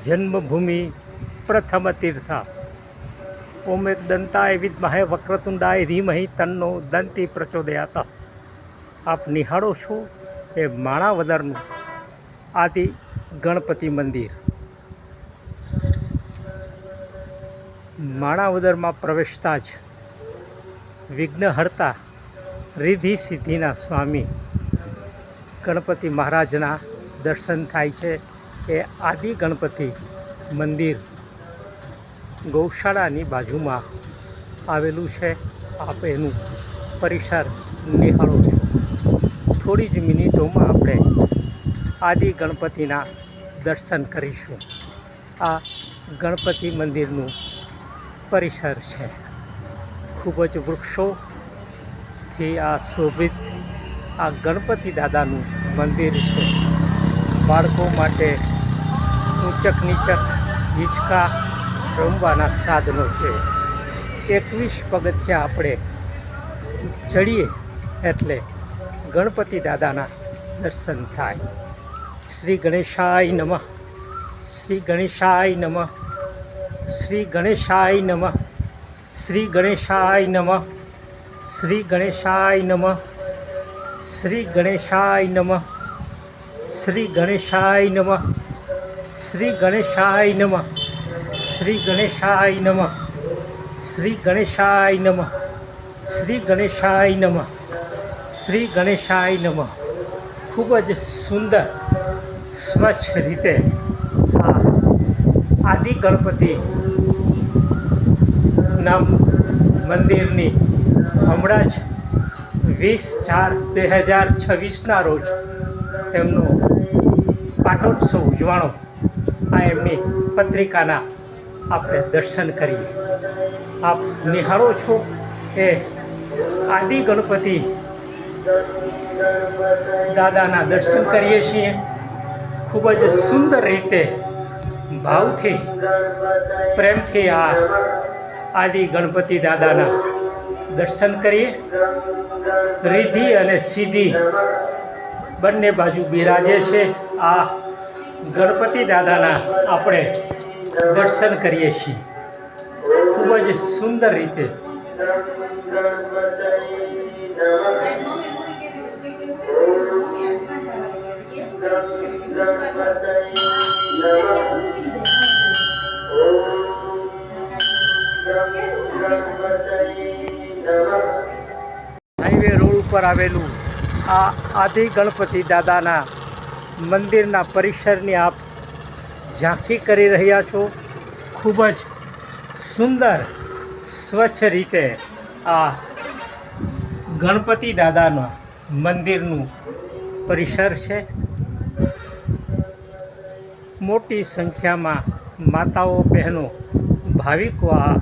जन्मभूमि प्रथम तीर्था। ओम एक दंताय विद्महे वक्रतुंडाय धीमहि तन्नो दंती प्रचोदयात। आप निहाळो छो ए माणावदरનું आदि गणपति मंदिर। माणावदરમાં પ્રવેશતા જ વિઘ્નહર્તા रिद्धि सिद्धिना स्वामी गणपति महाराजना दर्शन थाय छे। ए आदि गणपति मंदिर गौशाळानी बाजुमां आवेलुं छे। आप एनुं परिसर निहाळो छो। थोड़ी ज मिनिटोमां आपणे आदि गणपतिना दर्शन करीशुं। आ गणपति मंदिरनुं परिसर छे। खूब ज वृक्षों थी आ शोभित आ गणपति दादानुं मंदिर छे। बाळको माटे ऊंचक नीचक हिंचका रमवाना साधनो छे। 21 पगथिया आपणे चढ़ीए एटले गणपति दादाना दर्शन थाय। श्री गणेशाय नमः, श्री गणेशाय नमः, श्री गणेशाय नमः, श्री गणेशाय नमः, श्री गणेशाय नमः, श्री गणेशाय नमः, श्री गणेशाय नमः, श्री गणेशाय नमः, श्री गणेशाय नमः, श्री गणेशाय नमः, श्री गणेशाय नमः, श्री गणेशाय नमः। खूब ज सुंदर स्वच्छ रीते आ आदि गणपति नाम मंदिरनी हमणां ज 20/4/2026 रोज एमनो पाटोत्सव उजवाणो। आ एमनी पत्रिकाना आपणे दर्शन करीए। आप निहाळो छो ए आदि गणपति दादाना दर्शन करीए छीए। खूब ज सुंदर रीते भावथी प्रेमथी आ आदि गणपति दादाना दर्शन करिए। रिद्धि अने सिद्धि बंने बाजू बिराजे छे। आ गणपति दादाना आपणे दर्शन करीए छीए खूब ज सुंदर रीते। हाईवे रोड पर आवेलू आ आदि गणपति दादाना मंदिरना परिसरनी आप झांकी करी रह्या छो। खूब ज सुंदर स्वच्छ रीते आ गणपति दादाना मंदिरनु परिसर छे। मोटी संख्या में माताओं बहनों भाविको आ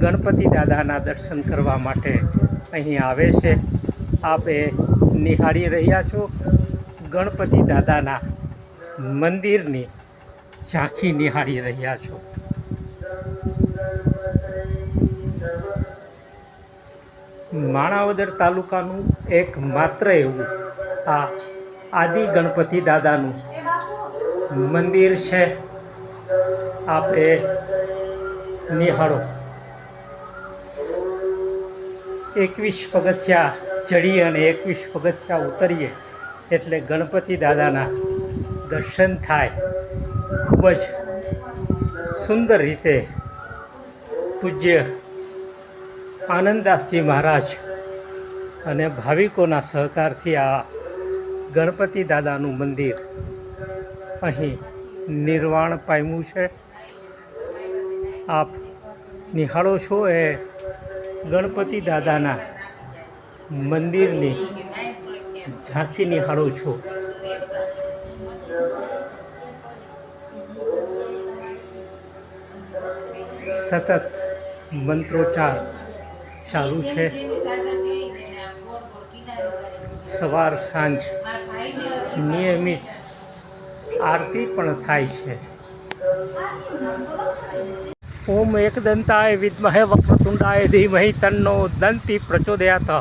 गणपति दादाना दर्शन करवा माटे अहीं आवे छे। आप ए निहाળી રહ્યા છો गणपति दादाना मंदिरनी झांकी निहाળી રહ્યા છો। माणावदर तालुकानुं एक मात्र एवुं आ आदि गणपति दादानुं मंदिर छे। आप ए निहाळो। 21 पगथिया चढ़ी अने 21 पगथिया उतरीए एटले गणपति दादाना दर्शन थाय। खूब ज सुंदर रीते पूज्य आनंददासजी महाराज अने भाविकोना सहकारथी आ गणपति दादानुं मंदिर अहीं निर्वाण पाम्युं छे। आप निहाळो छो ए गणपति दादाना मंदिरनी झांकी निहाळो छो। सतत मंत्रोच्चार चालू छे। सवार सांज नियमित आरती पण थाय छे। ओम एकदंताय विद्महे वक्रतुंडाय धीमहि तन्नो दंती प्रचोदयात।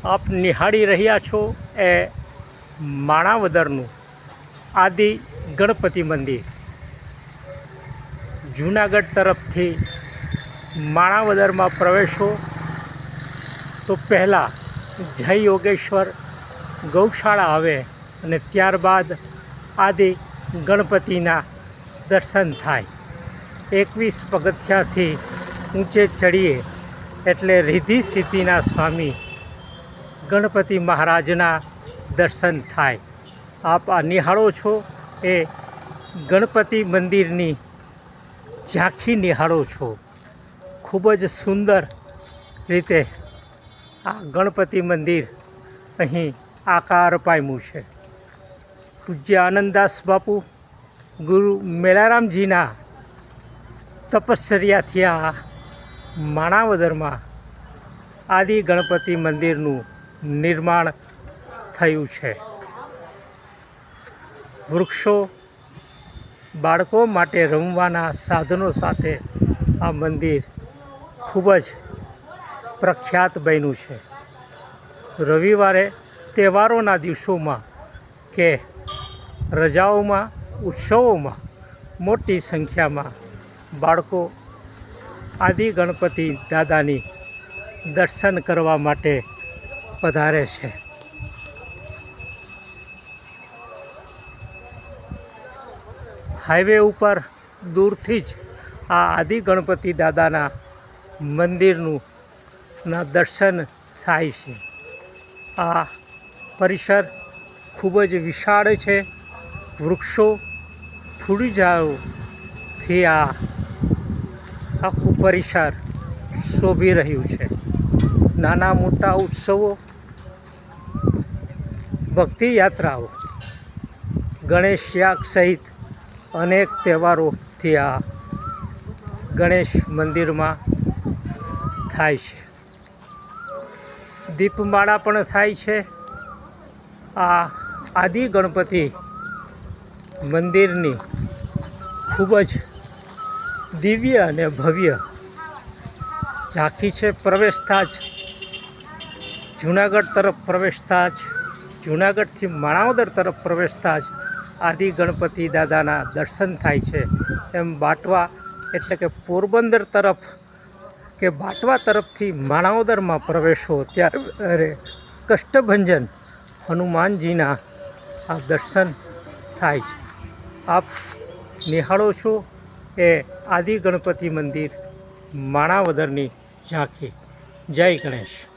आप निहाળી રહ્યા છો એ માણાવદરનું આદિ ગણપતિ મંદિર। જૂનાગઢ તરફથી માણાવદરમાં પ્રવેશો તો પહેલાં જય યોગેશ્વર ગૌશાળા આવે અને ત્યારબાદ આદિ ગણપતિના દર્શન થાય. 21 પગથિયાથી ઊંચે ચડીએ એટલે રિદ્ધિ સિદ્ધિના સ્વામી ગણપતિ મહારાજના દર્શન થાય. આપ આ નિહાળો છો એ ગણપતિ મંદિરની ઝાંખી નિહાળો છો. ખૂબ જ સુંદર રીતે આ ગણપતિ મંદિર અહીં આકાર પામ્યું છે. પૂજ્ય આનંદદાસ બાપુ ગુરુ મેલારામજીના તપશ્ચર્યાથી આ માણાવદરમાં આદિ ગણપતિ મંદિરનું નિર્માણ થયું છે. વૃક્ષો, બાળકો માટે રમવાના સાધનો સાથે આ મંદિર ખૂબ જ પ્રખ્યાત બન્યું છે. રવિવારે તહેવારોના દિવસોમાં કે રજાઓમાં, ઉત્સવોમાં મોટી સંખ્યામાં બાળકો આદિ ગણપતિ દાદાની દર્શન કરવા માટે પધારે છે. હાઈવે ઉપર દૂરથી જ આ આદિ ગણપતિ દાદાના મંદિરનું દર્શન થાય છે. આ પરિસર ખૂબ જ વિશાળ છે. વૃક્ષો, ફૂલઝાડોથી આ આખું પરિસર શોભી રહ્યું છે. નાના મોટા ઉત્સવો, ભક્તિ યાત્રાઓ, ગણેશ યાગ સહિત અનેક તહેવારોથી આ ગણેશ મંદિરમાં થાય છે. દીપમાળા પણ થાય છે. આ આદિ ગણપતિ મંદિરની ખૂબ જ દિવ્ય અને ભવ્ય ઝાંખી છે. પ્રવેશતા જ જૂનાગઢ તરફ પ્રવેશતા જ, જૂનાગઢથી માણાવદર તરફ પ્રવેશતા જ આદિ ગણપતિ દાદાના દર્શન થાય છે. એમ બાટવા એટલે કે પોરબંદર તરફ કે બાટવા તરફથી માણાવદરમાં પ્રવેશો ત્યારે કષ્ટભંજન હનુમાનજીના આ દર્શન થાય છે. આપ નિહાળો છો એ આદિ ગણપતિ મંદિર માણાવદરની ઝાંખી. જય ગણેશ.